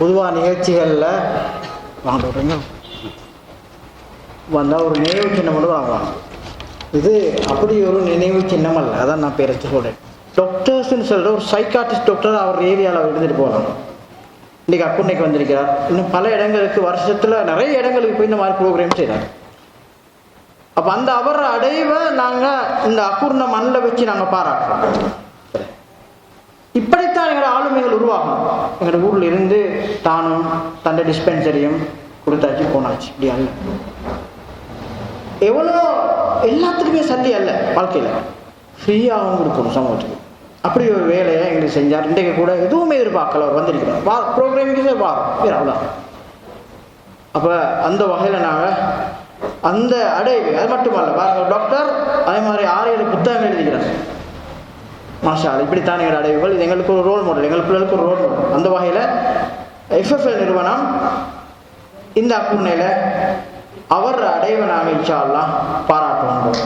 பொதுவாக நிகழ்ச்சிகளில் வாங்க வந்தால் ஒரு நினைவு சின்னம் மட்டும் வாங்குவாங்க. இது அப்படி ஒரு நினைவு சின்னம் அல்ல. அதான் நான் பேரச்சு சொல்கிறேன். டாக்டர்ஸ்ன்னு சொல்கிற ஒரு சைக்காட்ரிஸ்ட் டாக்டர் அவர் ஏரியாவில் இருந்துட்டு போகலாம். இன்றைக்கி அக்குன்னைக்கு வந்திருக்கிறார். இன்னும் பல இடங்களுக்கு வருஷத்தில் நிறைய இடங்களுக்கு போய் இந்த மாதிரி ப்ரோக்ராம் செய்கிறார். அப்போ அந்த அவர் அடைவை நாங்கள் இந்த அக்குர்ண மண்ணில் வச்சு நாங்கள் பாராட்டுறோம். இப்படித்தான் எங்களோட ஆளுமைகள் உருவாகும். எங்களோட ஊரில் இருந்து தானும் தண்டை டிஸ்பென்சரியும் கொடுத்தாச்சு போனாச்சு. இப்படி அல்ல. எவ்வளோ எல்லாத்துக்குமே சல்லி அல்ல வாழ்க்கையில், ஃப்ரீயாகவும் கொடுக்கணும் சமூகத்துக்கு. அப்படி ஒரு வேலையை எங்களுக்கு செஞ்சார். இன்றைக்கு கூட எதுவுமே எதிர்பார்க்கல, அவர் வந்திருக்கிறோம் ப்ரோக்ராமுக்கு வாரம் வேறு அவ்வளோ. அப்போ அந்த வகையில் நாங்கள் அந்த அடைவு அது மட்டுமல்ல பாருங்கள், டாக்டர் அதே மாதிரி 6-7 புத்தகங்கள் எழுதிக்கிறாங்க. மாஷா இப்படித்தான் எங்களோட அடைவுகள். இது எங்களுக்கு ஒரு ரோல் மாடல், எங்கள் பிள்ளைகளுக்கு ஒரு ரோல் மாடல். அந்த வகையில் FFL நிறுவனம் இந்த அக்குர்ணையில் அவர் அடைவை நாங்கள் இன்ஷா அல்லாஹ் பாராட்டுவோம்.